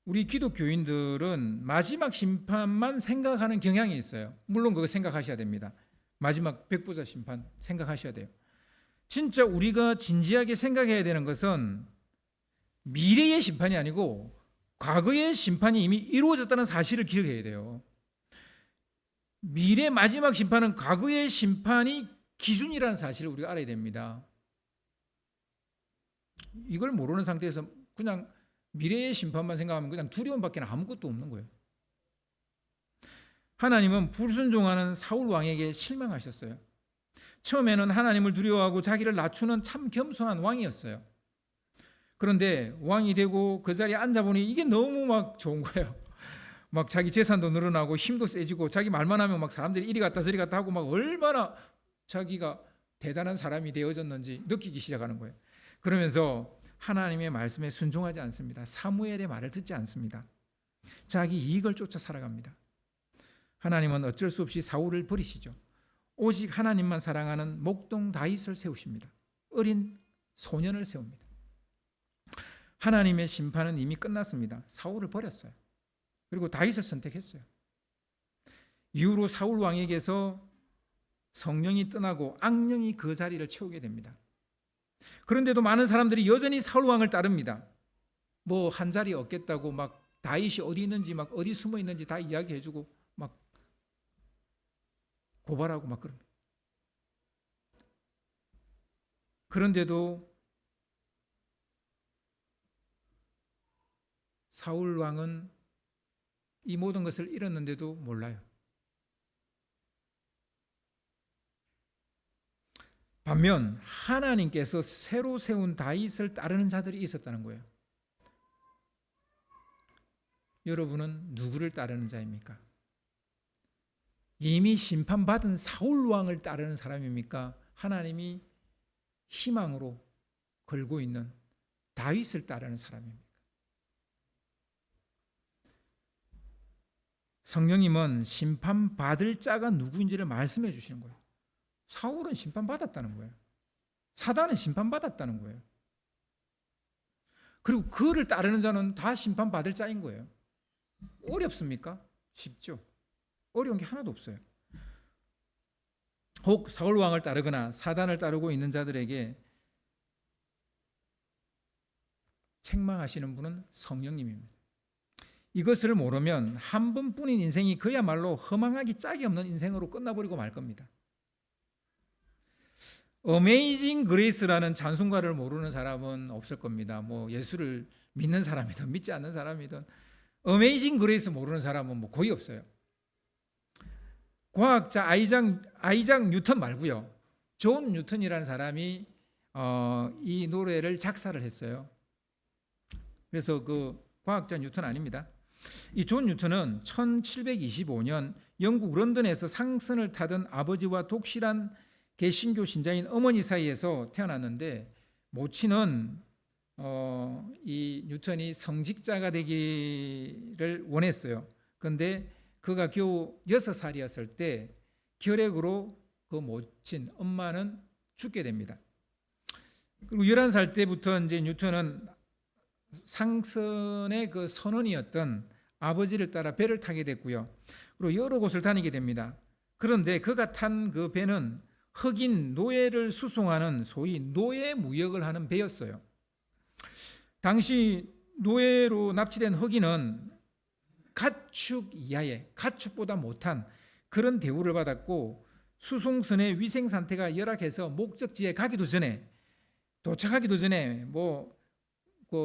우리 기독교인들은 마지막 심판만 생각하는 경향이 있어요. 물론 그거 생각하셔야 됩니다. 마지막 백보자 심판 생각하셔야 돼요. 진짜 우리가 진지하게 생각해야 되는 것은 미래의 심판이 아니고 과거의 심판이 이미 이루어졌다는 사실을 기억해야 돼요. 미래 마지막 심판은 과거의 심판이 기준이라는 사실을 우리가 알아야 됩니다. 이걸 모르는 상태에서 그냥 미래의 심판만 생각하면 그냥 두려움밖에 아무것도 없는 거예요. 하나님은 불순종하는 사울 왕에게 실망하셨어요. 처음에는 하나님을 두려워하고 자기를 낮추는 참 겸손한 왕이었어요. 그런데 왕이 되고 그 자리에 앉아보니 이게 너무 막 좋은 거예요. 막 자기 재산도 늘어나고 힘도 세지고 자기 말만 하면 막 사람들이 이리 갔다 저리 갔다 하고 막 얼마나 자기가 대단한 사람이 되어졌는지 느끼기 시작하는 거예요. 그러면서 하나님의 말씀에 순종하지 않습니다. 사무엘의 말을 듣지 않습니다. 자기 이익을 쫓아 살아갑니다. 하나님은 어쩔 수 없이 사울을 버리시죠. 오직 하나님만 사랑하는 목동 다윗을 세우십니다. 어린 소년을 세웁니다. 하나님의 심판은 이미 끝났습니다. 사울을 버렸어요. 그리고 다윗을 선택했어요. 이후로 사울 왕에게서 성령이 떠나고 악령이 그 자리를 채우게 됩니다. 그런데도 많은 사람들이 여전히 사울 왕을 따릅니다. 뭐 한 자리 얻겠다고 막 다윗이 어디 있는지 막 어디 숨어 있는지 다 이야기해주고 막 고발하고 막 그럽니다. 그런데도 사울 왕은 이 모든 것을 잃었는데도 몰라요. 반면 하나님께서 새로 세운 다윗을 따르는 자들이 있었다는 거예요. 여러분은 누구를 따르는 자입니까? 이미 심판받은 사울 왕을 따르는 사람입니까? 하나님이 희망으로 걸고 있는 다윗을 따르는 사람입니까? 성령님은 심판받을 자가 누구인지를 말씀해 주시는 거예요. 사울은 심판받았다는 거예요. 사단은 심판받았다는 거예요. 그리고 그를 따르는 자는 다 심판받을 자인 거예요. 어렵습니까? 쉽죠. 어려운 게 하나도 없어요. 혹 사울 왕을 따르거나 사단을 따르고 있는 자들에게 책망하시는 분은 성령님입니다. 이것을 모르면 한 번뿐인 인생이 그야말로 허망하기 짝이 없는 인생으로 끝나버리고 말 겁니다. 어메이징 그레이스라는 찬송가를 모르는 사람은 없을 겁니다. 뭐 예수를 믿는 사람이든 믿지 않는 사람이든 어메이징 그레이스 모르는 사람은 뭐 거의 없어요. 과학자 아이작 뉴턴 말고요. 존 뉴턴이라는 사람이 이 노래를 작사를 했어요. 그래서 그 과학자 뉴턴 아닙니다. 이 존 뉴턴은 1725년 영국 런던에서 상선을 타던 아버지와 독실한 개신교 신자인 어머니 사이에서 태어났는데 모친은 이 뉴턴이 성직자가 되기를 원했어요. 그런데 그가 겨우 6살이었을 때 결핵으로 그 모친 엄마는 죽게 됩니다. 그리고 11살 때부터 이제 뉴턴은 상선의 그 선원이었던 아버지를 따라 배를 타게 됐고요. 그리고 여러 곳을 다니게 됩니다. 그런데 그가 탄 그 배는 흑인 노예를 수송하는 소위 노예 무역을 하는 배였어요. 당시 노예로 납치된 흑인은 가축 이하의, 가축보다 못한 그런 대우를 받았고 수송선의 위생 상태가 열악해서 목적지에 가기도 전에, 도착하기도 전에 뭐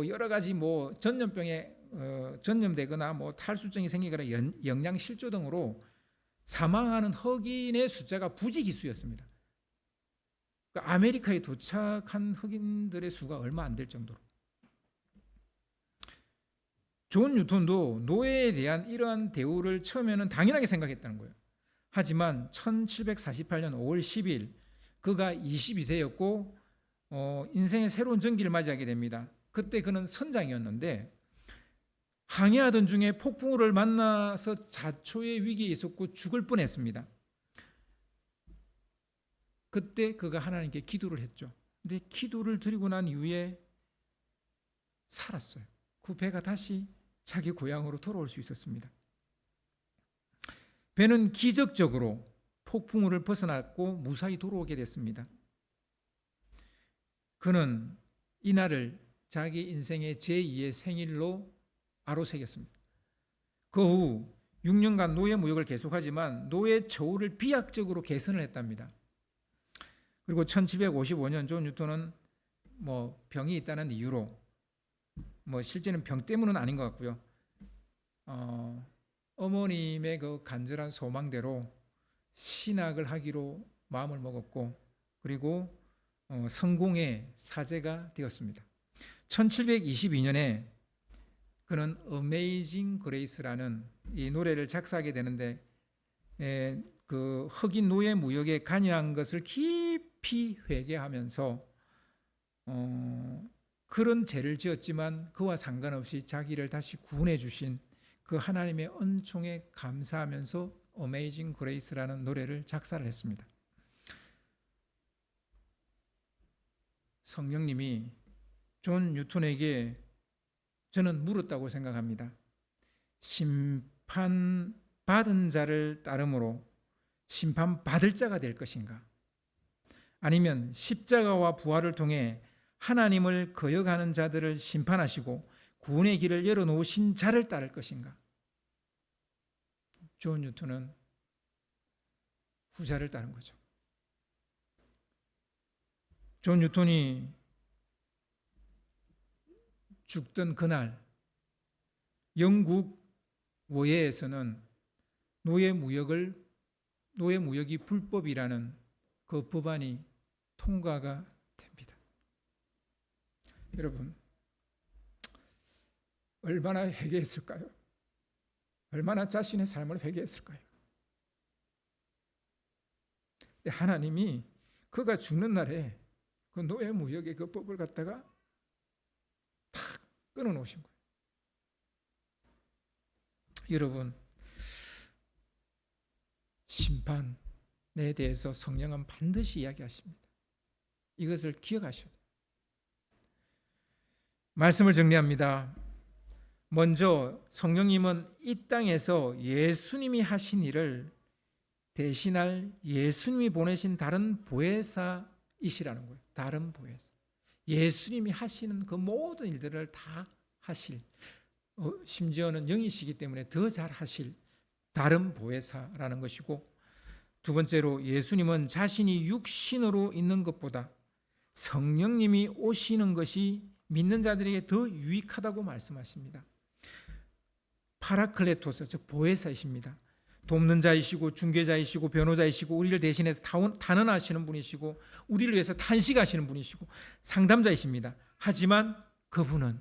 여러 가지 뭐 전염병에 전염되거나 뭐 탈수증이 생기거나 영양 실조 등으로 사망하는 흑인의 숫자가 부지기수였습니다. 그러니까 아메리카에 도착한 흑인들의 수가 얼마 안 될 정도로. 존 뉴턴도 노예에 대한 이러한 대우를 처음에는 당연하게 생각했다는 거예요. 하지만 1748년 5월 10일 그가 22세였고 인생의 새로운 전기를 맞이하게 됩니다. 그때 그는 선장이었는데 항해하던 중에 폭풍우를 만나서 자초의 위기에 있었고 죽을 뻔했습니다. 그때 그가 하나님께 기도를 했죠. 근데 기도를 드리고 난 이후에 살았어요. 그 배가 다시 자기 고향으로 돌아올 수 있었습니다. 배는 기적적으로 폭풍우를 벗어났고 무사히 돌아오게 됐습니다. 그는 이날을 자기 인생의 제2의 생일로 아로새겼습니다. 그 후 6년간 노예 무역을 계속하지만 노예 처우를 비약적으로 개선을 했답니다. 그리고 1755년 존 뉴턴은 뭐 병이 있다는 이유로, 뭐 실제는 병 때문은 아닌 것 같고요. 어머님의 그 간절한 소망대로 신학을 하기로 마음을 먹었고, 그리고 성공의 사제가 되었습니다. 1722년에 그는 Amazing Grace라는 이 노래를 작사하게 되는데, 그 흑인 노예 무역에 관여한 것을 깊이 회개하면서 그런 죄를 지었지만 그와 상관없이 자기를 다시 구원해 주신 그 하나님의恩寵에 감사하면서 Amazing Grace라는 노래를 작사를 했습니다. 성령님이 존 뉴턴에게 저는 물었다고 생각합니다. 심판받은 자를 따름으로 심판받을 자가 될 것인가? 아니면 십자가와 부활을 통해 하나님을 거역하는 자들을 심판하시고 구원의 길을 열어놓으신 자를 따를 것인가? 존 뉴턴은 후자를 따른 거죠. 존 뉴턴이 죽던 그날 영국 의회에서는 노예 무역이 불법이라는 그 법안이 통과가 됩니다. 여러분, 얼마나 회개했을까요? 얼마나 자신의 삶을 회개했을까요? 하나님이 그가 죽는 날에 그 노예 무역의 그 법을 갖다가 탁 끊어놓으신 거예요. 여러분, 심판에 대해서 성령은 반드시 이야기하십니다. 이것을 기억하셔야 돼요. 말씀을 정리합니다. 먼저 성령님은 이 땅에서 예수님이 하신 일을 대신할 예수님이 보내신 다른 보혜사이시라는 거예요. 다른 보혜사. 예수님이 하시는 그 모든 일들을 다 하실, 심지어는 영이시기 때문에 더 잘 하실 다른 보혜사라는 것이고, 두 번째로 예수님은 자신이 육신으로 있는 것보다 성령님이 오시는 것이 믿는 자들에게 더 유익하다고 말씀하십니다. 파라클레토스, 즉 보혜사이십니다. 돕는 자이시고 중개자이시고 변호자이시고 우리를 대신해서 단언하시는 분이시고 우리를 위해서 탄식하시는 분이시고 상담자이십니다. 하지만 그분은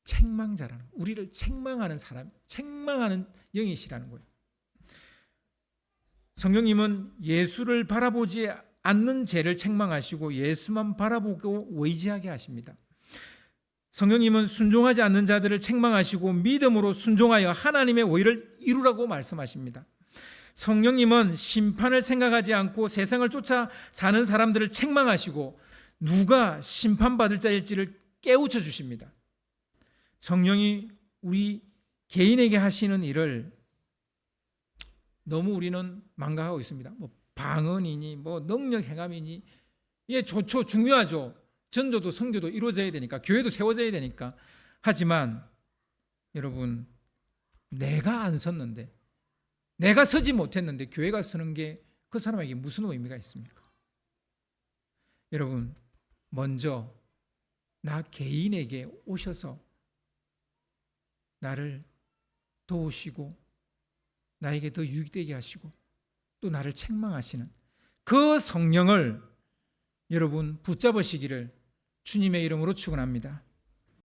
책망자라는, 우리를 책망하는 사람, 책망하는 영이시라는 거예요. 성령님은 예수를 바라보지 않는 죄를 책망하시고 예수만 바라보고 의지하게 하십니다. 성령님은 순종하지 않는 자들을 책망하시고 믿음으로 순종하여 하나님의 의를 이루라고 말씀하십니다. 성령님은 심판을 생각하지 않고 세상을 쫓아 사는 사람들을 책망하시고 누가 심판받을 자일지를 깨우쳐 주십니다. 성령이 우리 개인에게 하시는 일을 너무 우리는 망각하고 있습니다. 뭐 방언이니 뭐 능력 행함이니, 예, 좋죠, 중요하죠. 전도도 선교도 이루어져야 되니까, 교회도 세워져야 되니까. 하지만 여러분, 내가 안 섰는데, 내가 서지 못했는데 교회가 서는 게 그 사람에게 무슨 의미가 있습니까? 여러분, 먼저 나 개인에게 오셔서 나를 도우시고 나에게 더 유익되게 하시고 또 나를 책망하시는 그 성령을 여러분 붙잡으시기를 주님의 이름으로 축원합니다.